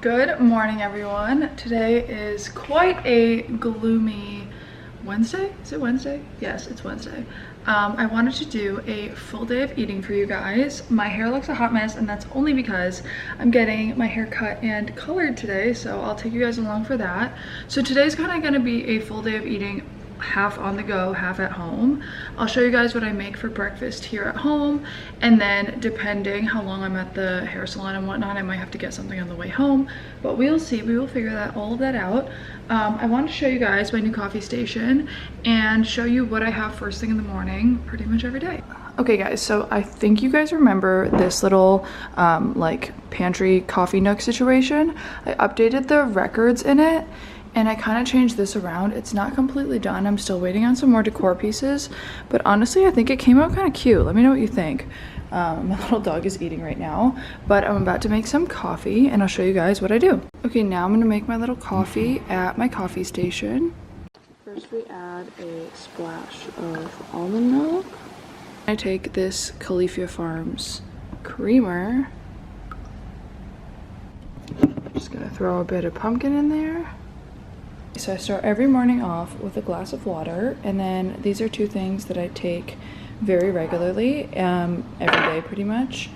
Good morning, everyone. Today is quite a gloomy Wednesday. Is it Wednesday? Yes, it's Wednesday. I wanted to do a full day of eating for you guys. My hair looks a hot mess, and that's only because I'm getting my hair cut and colored today, so I'll take you guys along for that. So today's kind of going to be a full day of eating, half on the go, half at home. I'll show you guys what I make for breakfast here at home, and then depending how long I'm at the hair salon and whatnot, I might have to get something on the way home, but we'll see. We will figure all of that out. I want to show you guys my new coffee station and show you what I have first thing in the morning pretty much every day. Okay guys, so I think you guys remember this little like pantry coffee nook situation. I updated the records in it and I kind of changed this around. It's not completely done. I'm still waiting on some more decor pieces, but honestly, I think it came out kind of cute. Let me know what you think. My little dog is eating right now, but I'm about to make some coffee and I'll show you guys what I do. Okay, now I'm gonna make my little coffee at my coffee station. First we add a splash of almond milk. I take this Califia Farms creamer. Just gonna throw a bit of pumpkin in there. So I start every morning off with a glass of water, and then these are two things that I take very regularly, every day pretty much.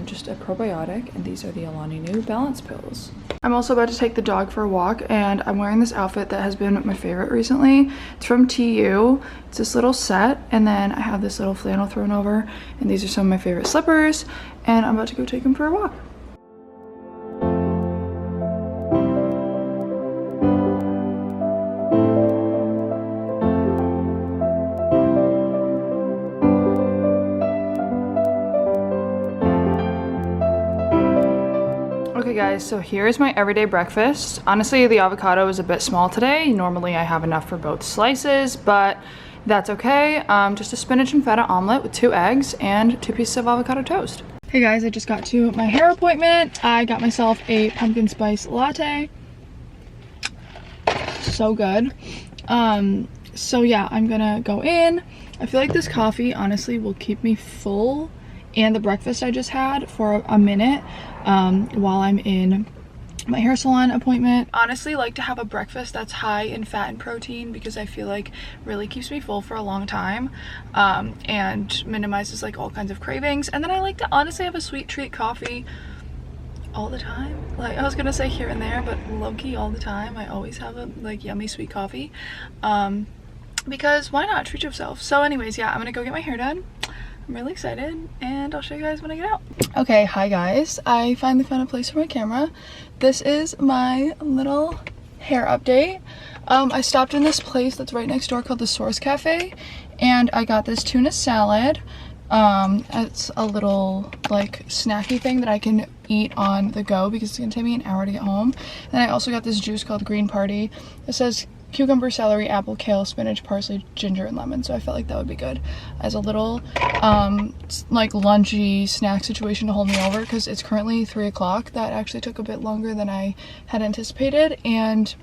Just a probiotic, and these are the Alani Nu balance pills. I'm also about to take the dog for a walk, and I'm wearing this outfit that has been my favorite recently. It's from TU. It's this little set, and then I have this little flannel thrown over, and these are some of my favorite slippers, and I'm about to go take him for a walk. Okay guys, so here's my everyday breakfast. Honestly, the avocado is a bit small today. Normally I have enough for both slices, but that's okay. Just a spinach and feta omelet with 2 eggs and 2 pieces of avocado toast. Hey guys, I just got to my hair appointment. I got myself a pumpkin spice latte. So good. So yeah, I'm gonna go in. I feel like this coffee honestly will keep me full, and the breakfast I just had, for a minute while I'm in my hair salon appointment. Honestly, like to have a breakfast that's high in fat and protein, because I feel like really keeps me full for a long time, and minimizes like all kinds of cravings. And then I like to honestly have a sweet treat coffee all the time. Like, I was gonna say here and there, but low-key all the time. I always have a like yummy sweet coffee, because why not treat yourself? So anyways, yeah, I'm gonna go get my hair done. I'm really excited, and I'll show you guys when I get out. Okay, hi guys. I finally found a place for my camera. This is my little hair update. I stopped in this place that's right next door called the Source Cafe, and I got this tuna salad. It's a little like snacky thing that I can eat on the go because it's gonna take me an hour to get home. And I also got this juice called Green Party. It says cucumber, celery, apple, kale, spinach, parsley, ginger, and lemon. So I felt like that would be good as a little like lunchy snack situation to hold me over, because it's currently 3 o'clock. That actually took a bit longer than I had anticipated, and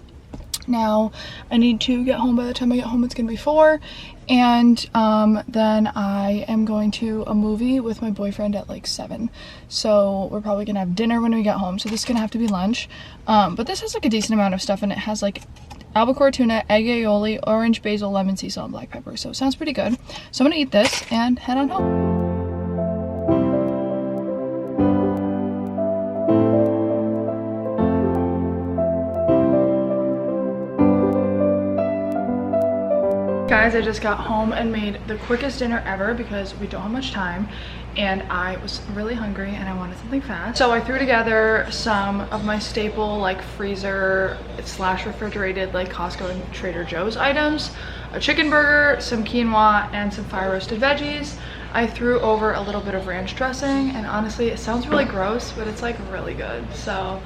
now I need to get home. By the time I get home, it's gonna be 4, and then I am going to a movie with my boyfriend at like 7, so we're probably gonna have dinner when we get home. So this is gonna have to be lunch, but this has like a decent amount of stuff, and it has like albacore tuna, egg aioli, orange, basil, lemon, sea salt, and black pepper. So it sounds pretty good. So I'm gonna eat this and head on home. Guys, I just got home and made the quickest dinner ever because we don't have much time, and I was really hungry and I wanted something fast. So I threw together some of my staple like freezer / refrigerated like Costco and Trader Joe's items: a chicken burger, some quinoa, and some fire roasted veggies. I threw over a little bit of ranch dressing, and honestly it sounds really gross, but it's like really good. So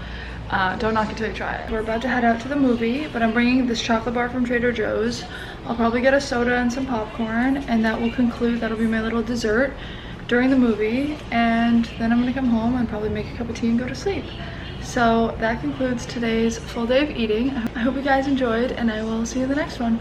don't knock it till you try it. We're about to head out to the movie, but I'm bringing this chocolate bar from Trader Joe's. I'll probably get a soda and some popcorn, and that'll be my little dessert during the movie, and then I'm gonna come home and probably make a cup of tea and go to sleep. So that concludes today's full day of eating. I hope you guys enjoyed, and I will see you in the next one.